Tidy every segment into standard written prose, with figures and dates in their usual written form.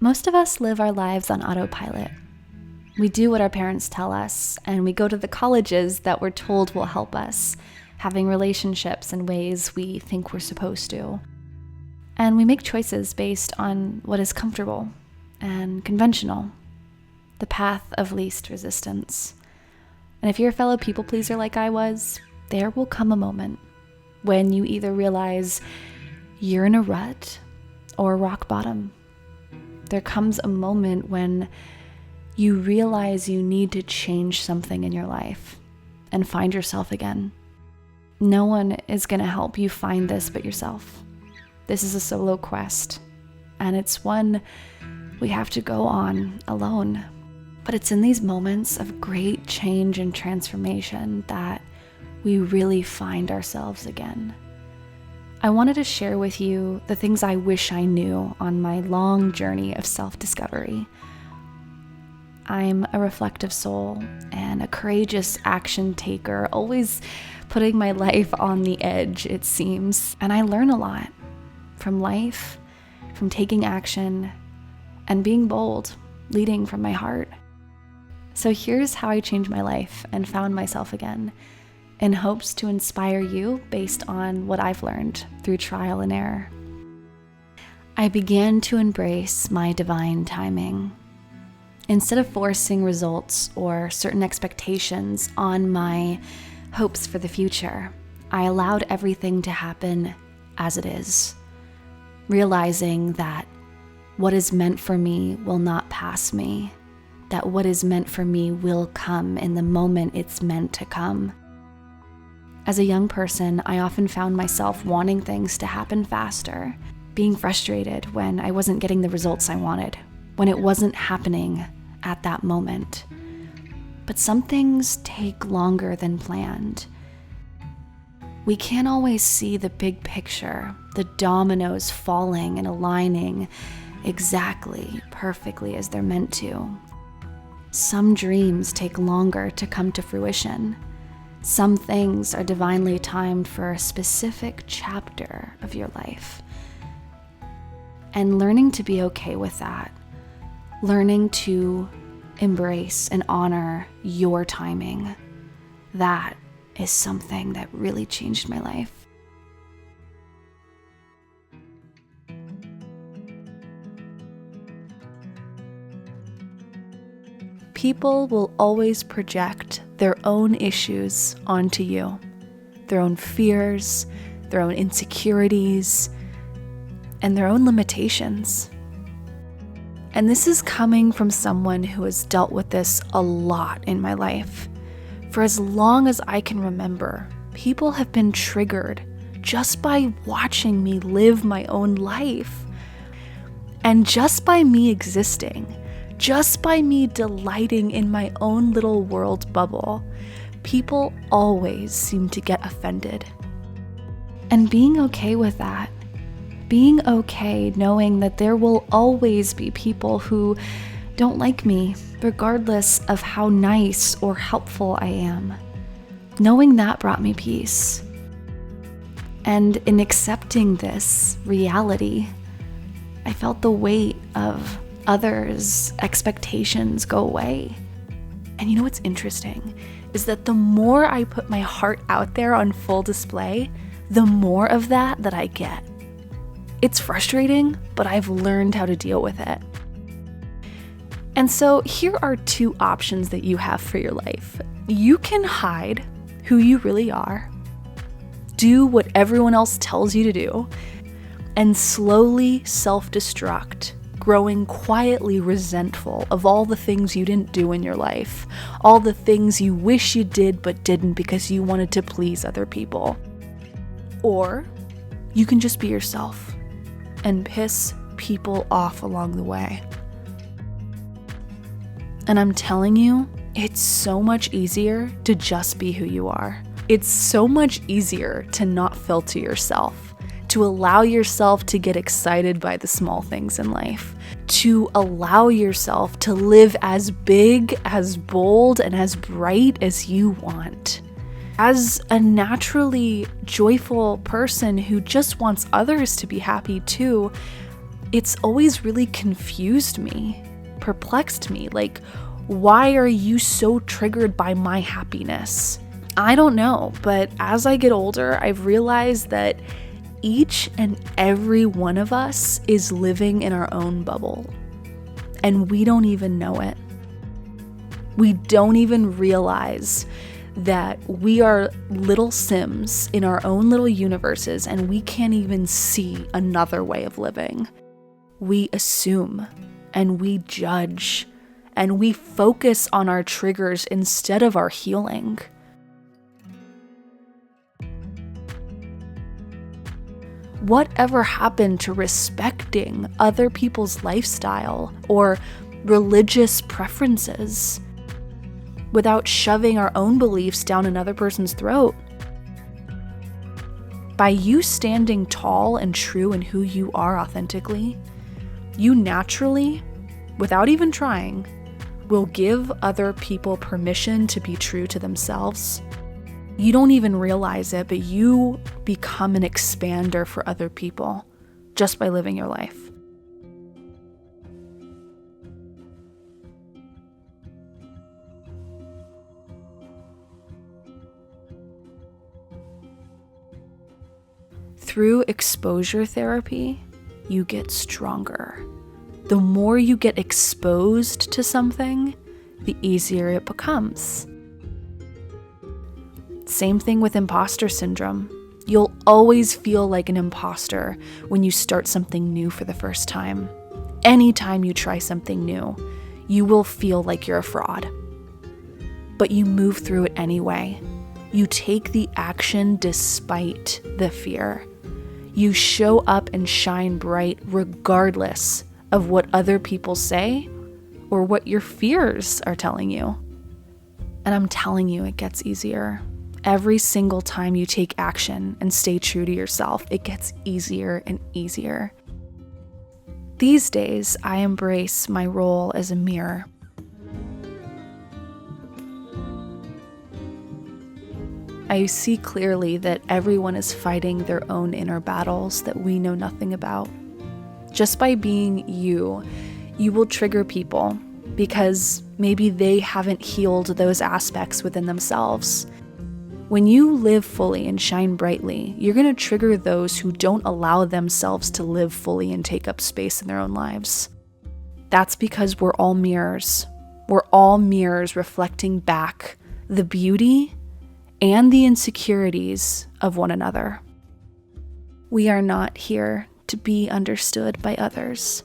Most of us live our lives on autopilot. We do what our parents tell us, and we go to the colleges that we're told will help us, having relationships in ways we think we're supposed to. And we make choices based on what is comfortable and conventional, the path of least resistance. And if you're a fellow people pleaser like I was, there will come a moment when you either realize you're in a rut or rock bottom. There comes a moment when you realize you need to change something in your life and find yourself again. No one is going to help you find this but yourself. This is a solo quest, and it's one we have to go on alone. But it's in these moments of great change and transformation that we really find ourselves again. I wanted to share with you the things I wish I knew on my long journey of self-discovery. I'm a reflective soul and a courageous action taker, always putting my life on the edge, it seems. And I learn a lot from life, from taking action, and being bold, leading from my heart. So here's how I changed my life and found myself again, in hopes to inspire you based on what I've learned through trial and error. I began to embrace my divine timing. Instead of forcing results or certain expectations on my hopes for the future, I allowed everything to happen as it is, realizing that what is meant for me will not pass me, that what is meant for me will come in the moment it's meant to come. As a young person, I often found myself wanting things to happen faster, being frustrated when I wasn't getting the results I wanted, when it wasn't happening at that moment. But some things take longer than planned. We can't always see the big picture, the dominoes falling and aligning exactly, perfectly as they're meant to. Some dreams take longer to come to fruition. Some things are divinely timed for a specific chapter of your life. And learning to be okay with that, learning to embrace and honor your timing, that is something that really changed my life. People will always project their own issues onto you, their own fears, their own insecurities, and their own limitations. And this is coming from someone who has dealt with this a lot in my life. For as long as I can remember, people have been triggered just by watching me live my own life. And just by me existing, just by me delighting in my own little world bubble, people always seem to get offended. And being okay with that, being okay knowing that there will always be people who don't like me, regardless of how nice or helpful I am, knowing that brought me peace. And in accepting this reality, I felt the weight of others' expectations go away. And you know what's interesting is that the more I put my heart out there on full display, the more of that I get. It's frustrating, but I've learned how to deal with it. And so here are two options that you have for your life. You can hide who you really are, do what everyone else tells you to do, and slowly self-destruct, growing quietly resentful of all the things you didn't do in your life, all the things you wish you did but didn't because you wanted to please other people. Or you can just be yourself and piss people off along the way. And I'm telling you, it's so much easier to just be who you are. It's so much easier to not filter yourself, to allow yourself to get excited by the small things in life, to allow yourself to live as big, as bold, and as bright as you want. As a naturally joyful person who just wants others to be happy too, it's always really confused me, perplexed me. Like, why are you so triggered by my happiness? I don't know, but as I get older, I've realized that each and every one of us is living in our own bubble, and we don't even know it. We don't even realize that we are little Sims in our own little universes, and we can't even see another way of living. We assume, and we judge, and we focus on our triggers instead of our healing. Whatever happened to respecting other people's lifestyle or religious preferences without shoving our own beliefs down another person's throat? By you standing tall and true in who you are authentically, you naturally, without even trying, will give other people permission to be true to themselves. You don't even realize it, but you become an expander for other people just by living your life. Through exposure therapy, you get stronger. The more you get exposed to something, the easier it becomes. Same thing with imposter syndrome. You'll always feel like an imposter when you start something new for the first time. Anytime you try something new, you will feel like you're a fraud. But you move through it anyway. You take the action despite the fear. You show up and shine bright regardless of what other people say or what your fears are telling you. And I'm telling you, it gets easier. Every single time you take action and stay true to yourself, it gets easier and easier. These days, I embrace my role as a mirror. I see clearly that everyone is fighting their own inner battles that we know nothing about. Just by being you, you will trigger people because maybe they haven't healed those aspects within themselves. When you live fully and shine brightly, you're going to trigger those who don't allow themselves to live fully and take up space in their own lives. That's because we're all mirrors. We're all mirrors reflecting back the beauty and the insecurities of one another. We are not here to be understood by others,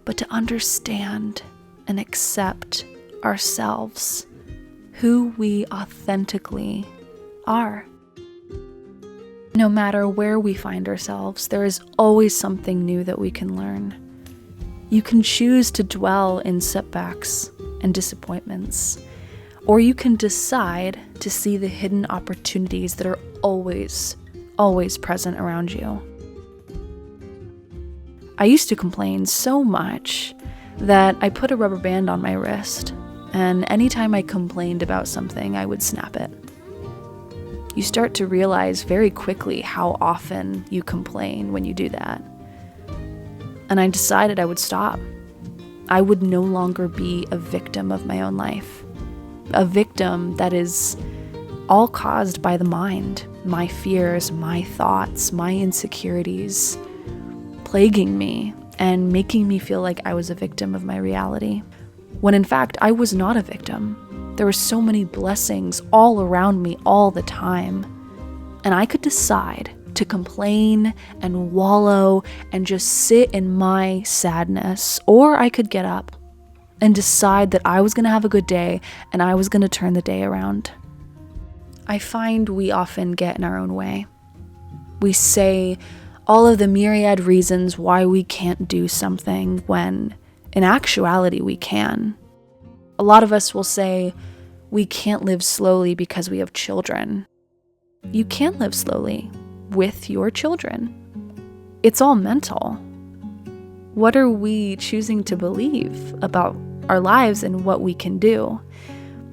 but to understand and accept ourselves, who we authentically are. No matter where we find ourselves, there is always something new that we can learn. You can choose to dwell in setbacks and disappointments, or you can decide to see the hidden opportunities that are always present around you. I used to complain so much that I put a rubber band on my wrist, and anytime I complained about something, I would snap it. You start to realize very quickly how often you complain when you do that. And I decided I would stop. I would no longer be a victim of my own life. A victim that is all caused by the mind, my fears, my thoughts, my insecurities, plaguing me and making me feel like I was a victim of my reality, when in fact I was not a victim. There were so many blessings all around me all the time, and I could decide to complain and wallow and just sit in my sadness, or I could get up and decide that I was going to have a good day and I was going to turn the day around. I find we often get in our own way. We say all of the myriad reasons why we can't do something when in actuality we can. A lot of us will say we can't live slowly because we have children. You can't live slowly with your children. It's all mental. What are we choosing to believe about our lives and what we can do?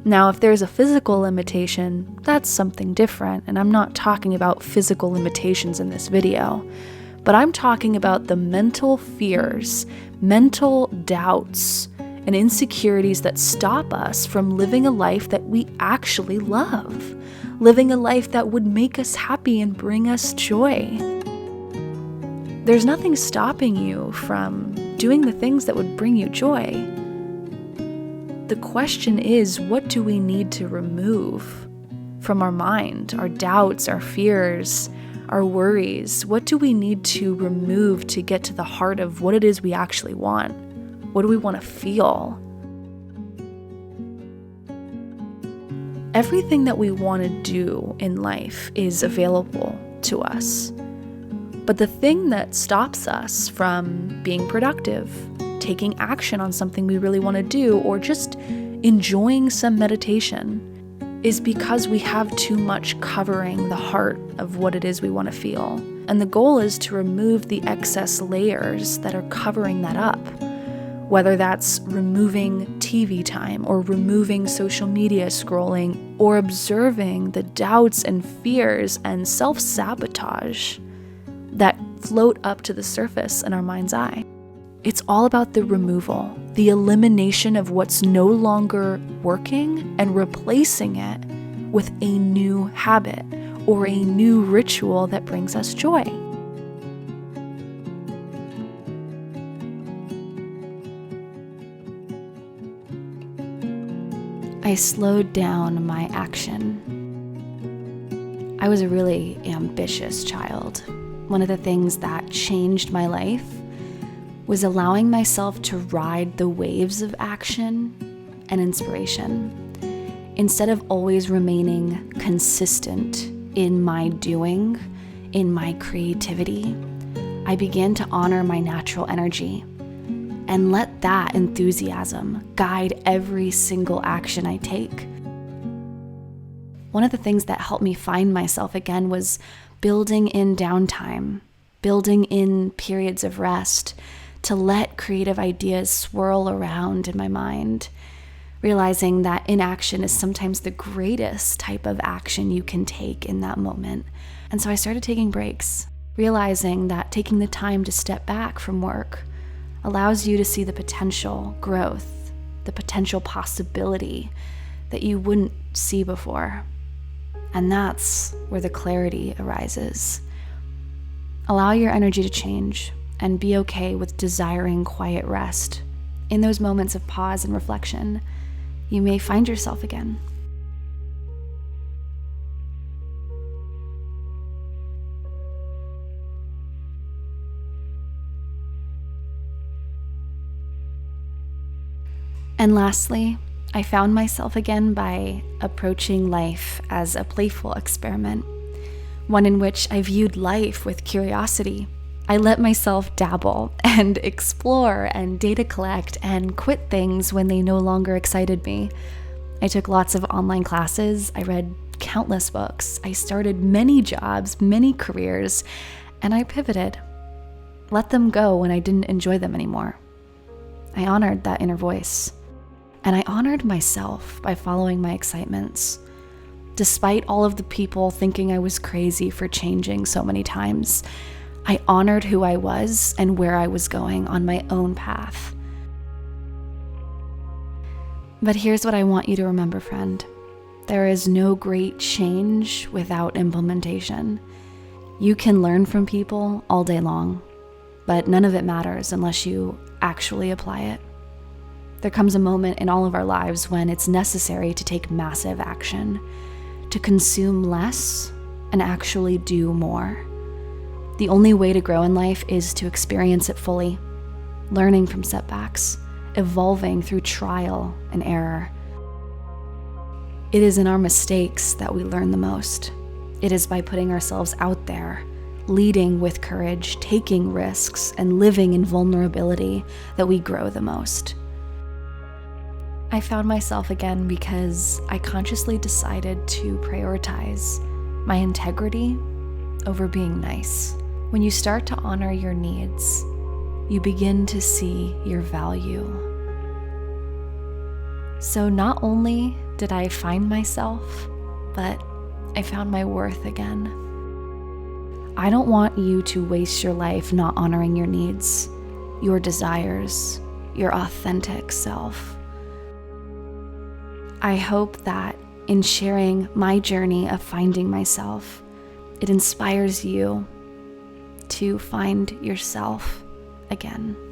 Now, if there's a physical limitation, that's something different, and I'm not talking about physical limitations in this video, But I'm talking about the mental fears, mental doubts, and insecurities that stop us from living a life that we actually love, living a life that would make us happy and bring us joy. There's nothing stopping you from doing the things that would bring you joy. The question is, what do we need to remove from our mind, our doubts, our fears, our worries? What do we need to remove to get to the heart of what it is we actually want? What do we want to feel? Everything that we want to do in life is available to us. But the thing that stops us from being productive, taking action on something we really want to do, or just enjoying some meditation, is because we have too much covering the heart of what it is we want to feel. And the goal is to remove the excess layers that are covering that up. Whether that's removing TV time or removing social media scrolling or observing the doubts and fears and self-sabotage that float up to the surface in our mind's eye. It's all about the removal, the elimination of what's no longer working and replacing it with a new habit or a new ritual that brings us joy. I slowed down my action. I was a really ambitious child. One of the things that changed my life was allowing myself to ride the waves of action and inspiration. Instead of always remaining consistent in my doing, in my creativity, I began to honor my natural energy and let that enthusiasm guide every single action I take. One of the things that helped me find myself again was building in downtime, building in periods of rest to let creative ideas swirl around in my mind, realizing that inaction is sometimes the greatest type of action you can take in that moment. And so I started taking breaks, realizing that taking the time to step back from work allows you to see the potential growth, the potential possibility that you wouldn't see before. And that's where the clarity arises. Allow your energy to change and be okay with desiring quiet rest. In those moments of pause and reflection, you may find yourself again. And lastly, I found myself again by approaching life as a playful experiment, one in which I viewed life with curiosity. I let myself dabble and explore and data collect and quit things when they no longer excited me. I took lots of online classes, I read countless books, I started many jobs, many careers, and I pivoted. Let them go when I didn't enjoy them anymore. I honored that inner voice. And I honored myself by following my excitements. Despite all of the people thinking I was crazy for changing so many times, I honored who I was and where I was going on my own path. But here's what I want you to remember, friend. There is no great change without implementation. You can learn from people all day long, but none of it matters unless you actually apply it. There comes a moment in all of our lives when it's necessary to take massive action, to consume less and actually do more. The only way to grow in life is to experience it fully, learning from setbacks, evolving through trial and error. It is in our mistakes that we learn the most. It is by putting ourselves out there, leading with courage, taking risks, and living in vulnerability that we grow the most. I found myself again because I consciously decided to prioritize my integrity over being nice. When you start to honor your needs, you begin to see your value. So not only did I find myself, but I found my worth again. I don't want you to waste your life not honoring your needs, your desires, your authentic self. I hope that in sharing my journey of finding myself, it inspires you to find yourself again.